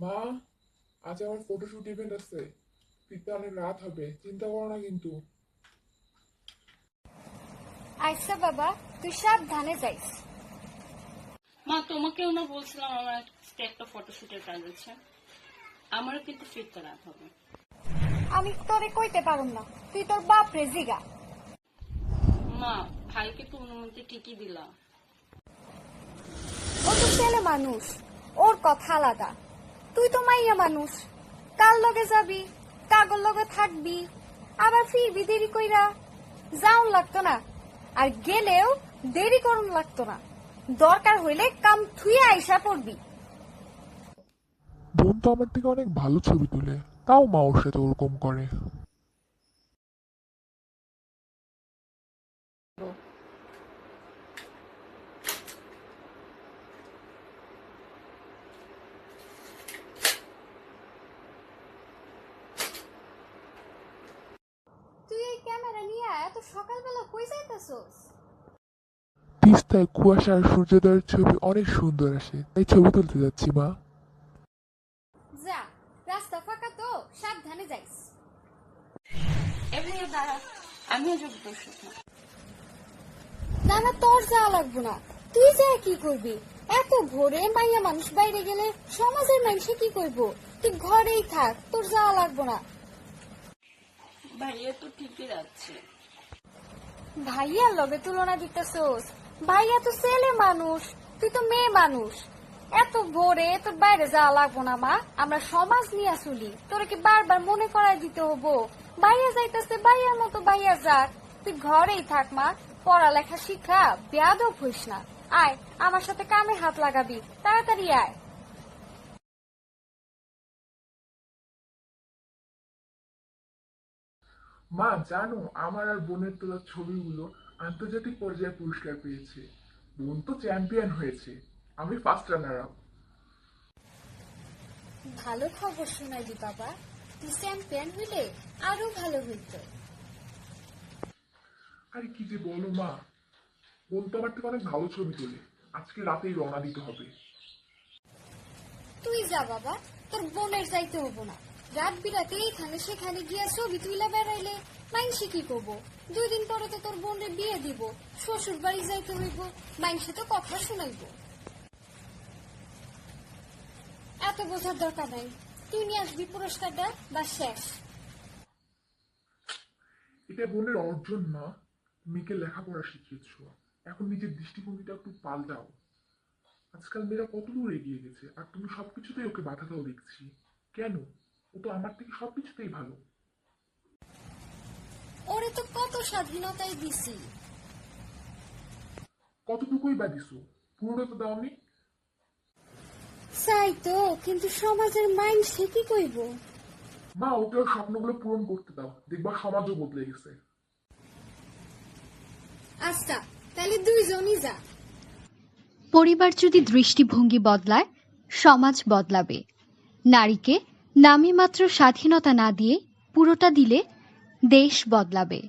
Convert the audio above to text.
মা, আজ আমার ফটোশুট ইভেন্ট আছে। ফিরতে অনেক রাত হবে, চিন্তা করো না কিন্তু। আচ্ছা বাবা, তুই সাবধানে যাইস। মা, তোমাকেও না বলছিলাম আমার আজকে একটা ফটোশুটের কাজ আছে। আমারও কিন্তু ফিরতে রাত হবে। আমি তোরে কইতে পারুম না, তুই তোর বাপ রে জিগা। মা, ভাইকে তো অনুমতি ঠিকই দিলাম। ও তো ছেলে মানুষ, ওর কথা আলাদা। তুই তো মাইয়া মানুষ, কার লগে যাবি, কাগর লগে থাকবি, আবার ফিরবি দেরি কইরা। যাওন লাগতো না, আর গেলেও দেরি করুন লাগতো না। দরকার হইলে কাম থুইয়া আইসা পড়বি। বোন তো আমার থেকে অনেক ভালো ছবি তুলে, তাও মা ওর সাথে ওরকম করে। তুই এই ক্যামেরা নিয়ে এত সকালবেলা কই যাইতেছস? তিস্তায় কুয়াশা আর সূর্যোদয়ের ছবি অনেক সুন্দর আসে, তাই ছবি তুলতে যাচ্ছি মা। যা, রাস্তা ফাঁকা তো, সাবধানে যাইস। এমনি দাঁড়া, আমিও যোগ তোর সাথে। না না, তোর যাওয়া লাগবো না। তুই যা কি করবি? এত ভোরে মাইয়া মানুষ বাইরে গেলে সমাজের মানুষে কি করবো? তুই ঘরেই থাক, তোর যাওয়া লাগবো না। ভাইয়া তো ঠিকই যাচ্ছে। ভাইয়ার লগে তুলনা দিতেছোস? ভাইয়া তো ছেলে মানুষ, তুই তো মেয়ে মানুষ। এত ভোরে তোর বাইরে যাওয়া লাগবো না মা, আমরা সমাজ নিয়ে চলি। তোর কি বারবার মনে করাই দিতে হবো? ভাইয়া যাইতেছে, ভাইয়ার মতো ভাইয়া যাক। তুই ঘরেই থাক মা, পড়ালেখা শিখা বেয়াদব হইস না। আয় আমার সাথে কামে হাত লাগাবি, তাড়াতাড়ি আয়। মা জানো, আমার আর বোনের তোলা ছবিগুলো আন্তর্জাতিক পর্যায়ে পুরস্কার পেয়েছে। বোন তো চ্যাম্পিয়ন হয়েছে, আমি ফার্স্ট রানার আপ। ভালো খবর শোনাইলি বাবা, তুই চ্যাম্পিয়ন হইলে আরো ভালো হইতো। আরে কি যে বলো মা, বোন তো আমার থেকে অনেক ভালো ছবি তোলে। আজকে রাতেই রওনা দিতে হবে। তুই যা বাবা, তোর বোনের যাইতে হবো না। রাত বিরাতে এখানে সেখানে গিয়া ছবি তুইলা বেড়াইলে মাইনসে কি করবো? 2 দিন পরে তো তোর বোনের বিয়ে দিব, শ্বশুর বাড়ি যাইতে হইব, মাইনসে তো কথা শুনাইব। এত বোঝার দরকার নাই, তুই নিয়ে আসবি পুরস্কারটা, বা শেষ। এটা বোনের অর্জন না। মেয়েকে লেখাপড়া শিখিয়েছ, এখন নিজের দৃষ্টিভঙ্গিটা একটু পাল্টাও। আজকাল মেয়েরা কত দূর এগিয়ে গেছে, আর তুমি সবকিছুতেই ওকে বাধা দাও দেখছি। কেন? ও তো আমার থেকে সবকিছুতেই ভালো। ওরে তো কত স্বাধীনতাই দিছি। কতটুকুই বা দিছো, পুরোটা তো দাওনি। চাই তো, কিন্তু সমাজের মাইনসে কি কইব? মা, ওকে ওর স্বপ্নগুলো পূরণ করতে দাও, দেখবা সমাজও বদলে গেছে। আচ্ছা, তাহলে দুইজনই যা। পরিবার যদি দৃষ্টিভঙ্গি বদলায়, সমাজ বদলাবে। নারীকে নামে মাত্র স্বাধীনতা না দিয়ে পুরোটা দিলে দেশ বদলাবে।